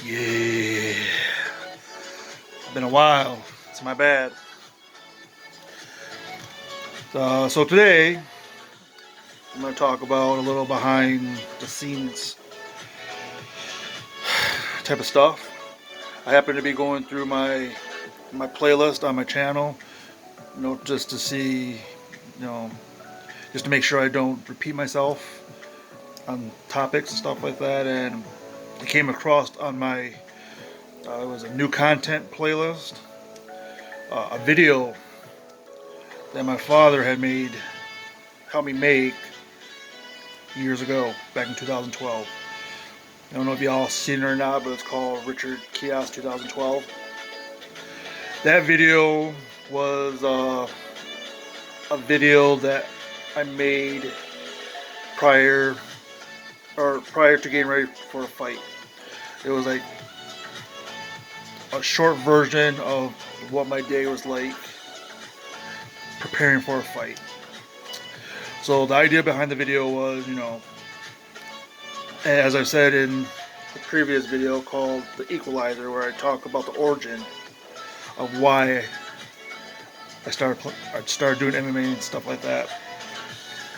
Yeah, been a while. It's my bad. So today I'm going to talk about a little behind the scenes type of stuff. I happen to be going through my playlist on my channel, just to see, just to make sure I don't repeat myself on topics and stuff like that. And I came across on my it was a new content playlist, a video that my father had made, helped me make years ago, back in 2012. I don't know if y'all seen it or not, but it's called Richard Kiosk 2012. That video was a video that I made prior prior to getting ready for a fight. It was like a short version of what my day was like preparing for a fight. So the idea behind the video was, as I said in the previous video called The Equalizer, where I talk about the origin of why I started doing MMA and stuff like that.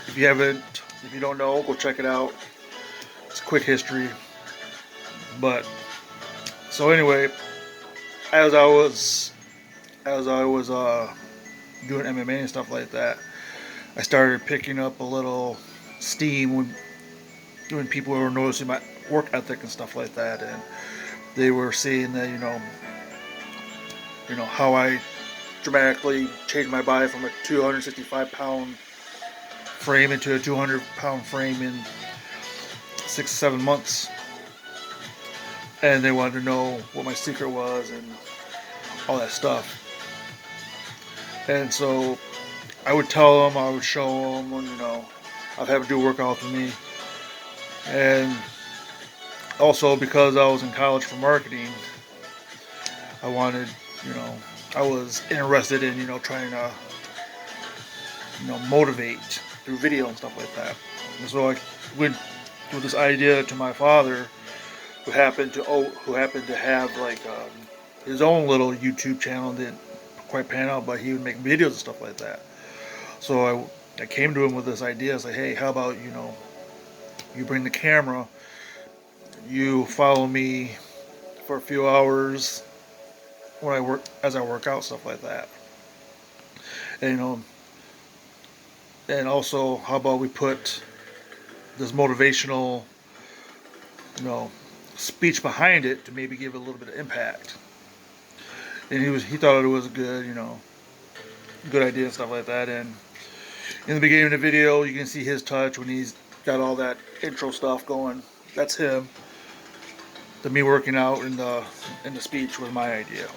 If you don't know, go check it out. It's a quick history. But so anyway, as I was doing MMA and stuff like that, I started picking up a little steam when people were noticing my work ethic and stuff like that, and they were seeing that how I dramatically changed my body from a 265-pound frame into a 200-pound frame in 6 7 months, and they wanted to know what my secret was and all that stuff. And so I would tell them, I would show them, I'd have them do workouts with me. And also, because I was in college for marketing, I wanted, I was interested in, trying to, motivate through video and stuff like that. And so I went with this idea to my father, who happened to have like his own little YouTube channel. Didn't quite pan out, but he would make videos and stuff like that. So I came to him with this idea. I was like, hey, how about you bring the camera, you follow me for a few hours when as I work out, stuff like that. And and also, how about we put this motivational, speech behind it to maybe give it a little bit of impact. And he thought it was a good idea and stuff like that. And in the beginning of the video, you can see his touch when he's got all that intro stuff going. That's him. The me working out in the speech was my idea.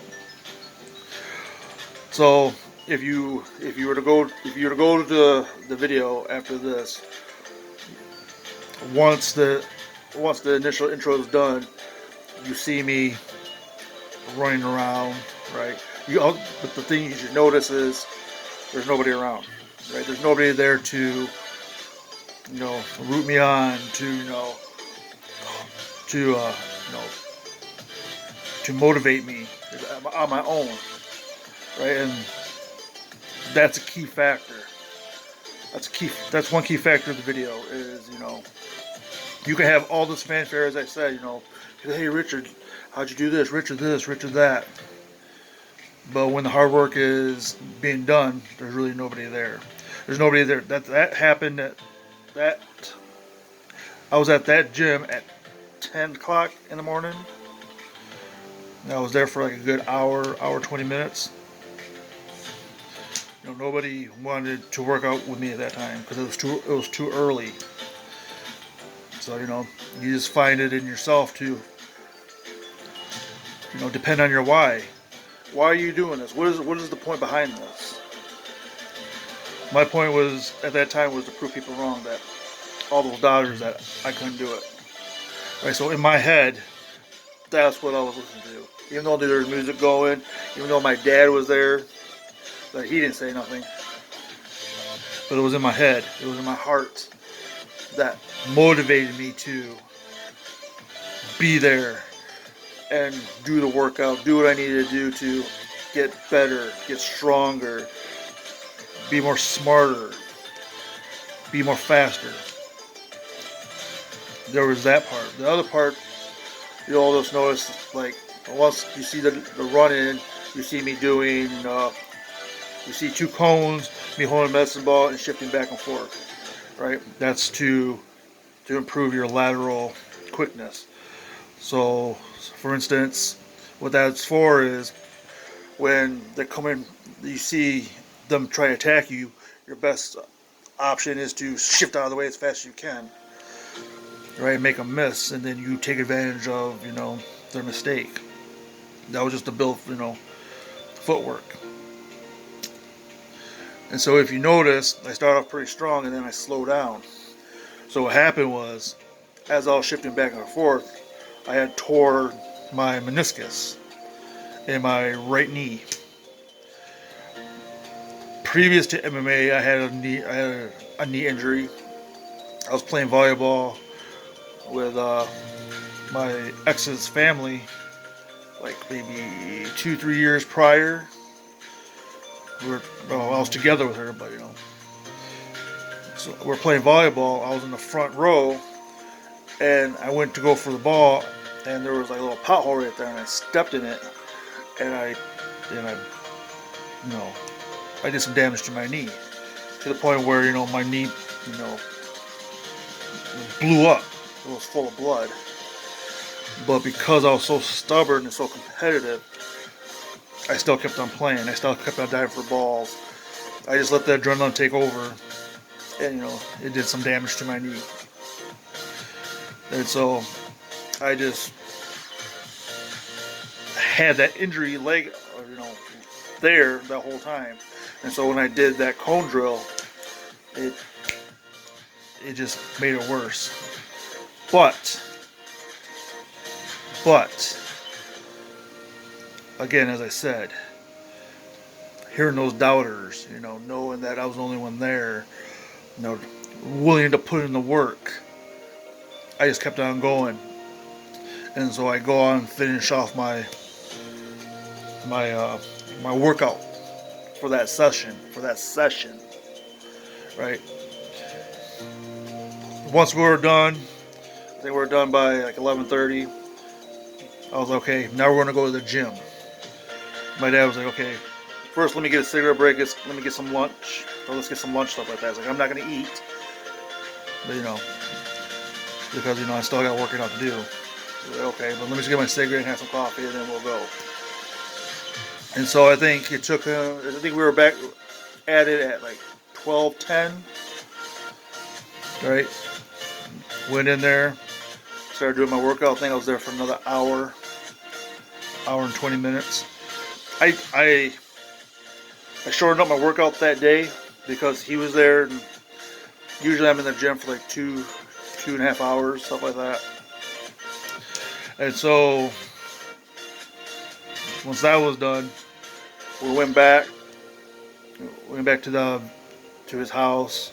So if you were to go to the video after this, once the initial intro is done, you see me running around, right? But the thing you should notice is there's nobody around, right? There's nobody there to root me on, to to motivate me on my own, right? And that's a key factor. That's one key factor of the video is, you can have all this fanfare, as I said, hey Richard, how'd you do this? Richard that. But when the hard work is being done, there's really nobody there. There's nobody there. That happened that I was at that gym at 10 o'clock in the morning. And I was there for like a good hour 20 minutes. Nobody wanted to work out with me at that time because it was too early. So you just find it in yourself to depend on your why. Why are you doing this? What is the point behind this? My point was at that time was to prove people wrong, that all those doubters that I couldn't do it. Right. So in my head, that's what I was listening to. Even though there was music going, even though my dad was there, but he didn't say nothing. But it was in my head. It was in my heart that motivated me to be there, and do the workout, do what I needed to do to get better, get stronger, be more smarter, be more faster. There was that part. The other part, you'll just notice, like, once you see the run in, you see me doing, you see 2 cones, me holding a medicine ball and shifting back and forth, right? That's to improve your lateral quickness. So, for instance, what that's for is when they come in, you see them try to attack you, your best option is to shift out of the way as fast as you can, right? Make them miss, and then you take advantage of, their mistake. That was just to build, footwork. And so if you notice, I start off pretty strong and then I slow down. So what happened was, as I was shifting back and forth, I had tore my meniscus in my right knee. Previous to MMA, I had a knee injury. I was playing volleyball with my ex's family, like maybe 2-3 years prior. I was together with her, but so we're playing volleyball. I was in the front row, and I went to go for the ball, and there was like a little pothole right there, and I stepped in it, and I I did some damage to my knee, to the point where my knee, blew up. It was full of blood. But because I was so stubborn and so competitive, I still kept on playing. I still kept on diving for balls. I just let the adrenaline take over, and it did some damage to my knee. And so I just had that injury leg, there that whole time. And so when I did that cone drill, it just made it worse. But again, as I said, hearing those doubters, knowing that I was the only one there, willing to put in the work, I just kept on going. And so I go on and finish off my workout for that session, right? Once we were done, I think we were done by like 11:30. I was like, okay, now we're going to go to the gym. My dad was like, okay, first let me get a cigarette break, let me get some lunch, or let's get some lunch, stuff like that. I was like, I'm not going to eat, but because I still got working out to do. Like, okay, but let me just get my cigarette and have some coffee, and then we'll go. And so I think it took, I think we were back at it at like 12:10, right? Went in there, started doing my workout. I think I was there for another hour and 20 minutes. I shortened up my workout that day because he was there, and usually I'm in the gym for like 2.5 hours, stuff like that. And so once that was done, we went back to his house,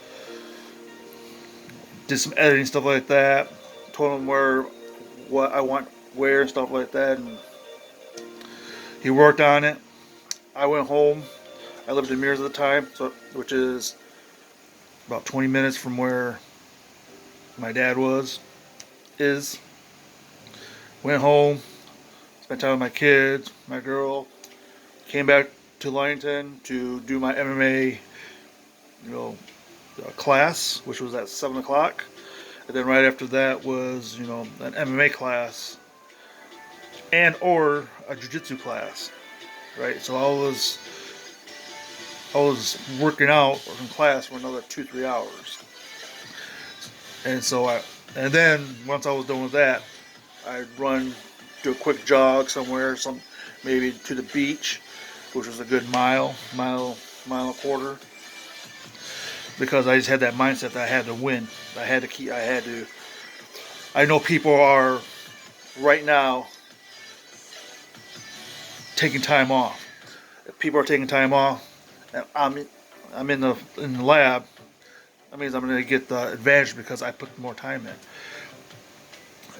did some editing, stuff like that. Told him what I want, where, and stuff like that, and he worked on it. I went home. I lived in Mears at the time, which is about 20 minutes from where my dad is. Went home, spent time with my kids, my girl. Came back to Ludington to do my MMA, class, which was at 7 o'clock. And then right after that was, an MMA class and or a jiu-jitsu class, right? So I was working out in class for another 2-3 hours. And then once I was done with that, I'd do a quick jog somewhere, maybe to the beach, which was a good mile and a quarter. Because I just had that mindset that I had to win. I know people are right now taking time off. If people are taking time off, and I'm in the lab, that means I'm going to get the advantage because I put more time in.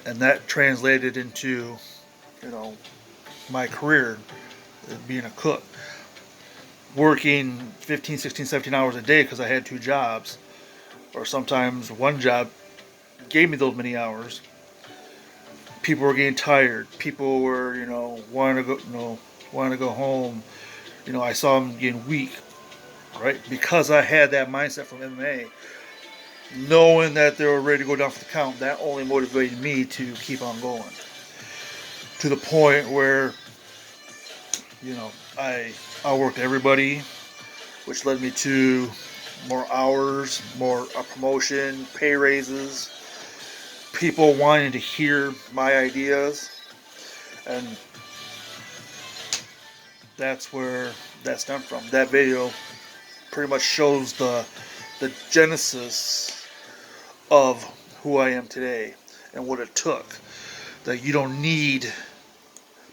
And that translated into you know, my career being a cook, working 15, 16, 17 hours a day because I had two jobs, or sometimes one job gave me those many hours. People were getting tired. People were, wanting to go home. I saw them getting weak, right? Because I had that mindset from MMA, knowing that they were ready to go down for the count. That only motivated me to keep on going. To the point where, I outworked everybody, which led me to more hours, more promotion, pay raises, people wanting to hear my ideas, and that's where that stemmed from. That video pretty much shows the genesis of who I am today and what it took. That you don't need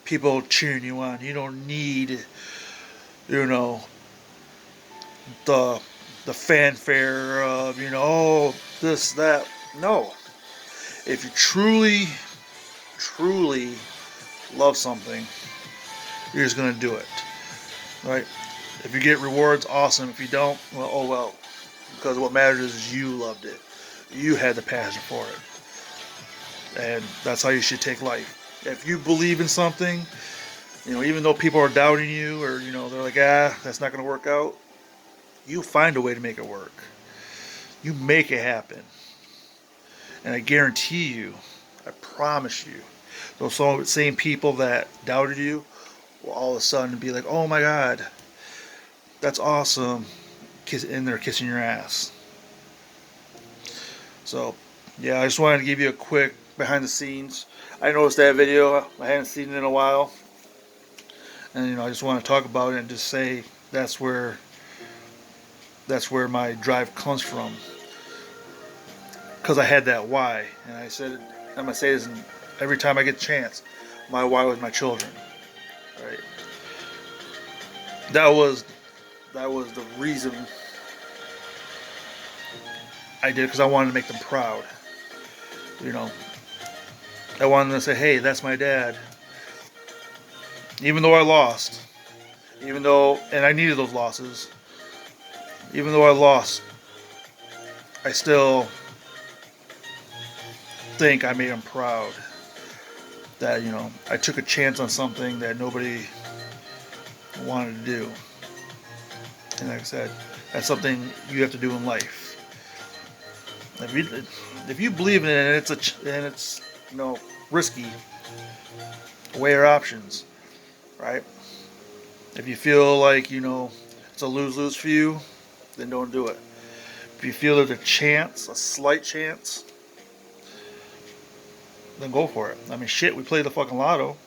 people cheering you on. You don't need, the the fanfare of, oh, this, that. No. If you truly, truly love something, you're just gonna do it. Right? If you get rewards, awesome. If you don't, well, oh well. Because what matters is you loved it. You had the passion for it. And that's how you should take life. If you believe in something, even though people are doubting you, or, they're like, that's not going to work out, you find a way to make it work. You make it happen. And I guarantee you, I promise you, those same people that doubted you will all of a sudden be like, oh my God, that's awesome. And they're kissing your ass. So, yeah, I just wanted to give you a quick behind the scenes. I noticed that video. I hadn't seen it in a while. And, I just want to talk about it and just say that's where my drive comes from. Because I had that why. And I said, I'm going to say this every time I get a chance. My why was my children. Right? That was the reason I did it, because I wanted to make them proud. I wanted to say, hey, that's my dad. Even though I lost, and I needed those losses, even though I lost, I still think I made him proud. That, I took a chance on something that nobody wanted to do. And like I said, that's something you have to do in life. If you believe in it and it's risky, weigh your options, right? If you feel like it's a lose-lose for you, then don't do it. If you feel there's a slight chance, then go for it. I mean, shit, we play the fucking lotto,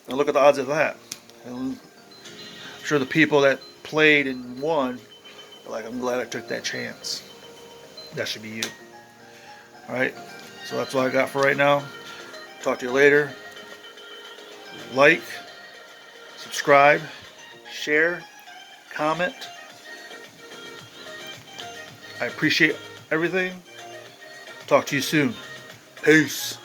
and look at the odds of that. And I'm sure the people that played and won are like, I'm glad I took that chance. That should be you. Alright, so that's all I got for right now. Talk to you later. Like, subscribe, share, comment. I appreciate everything. Talk to you soon. Peace.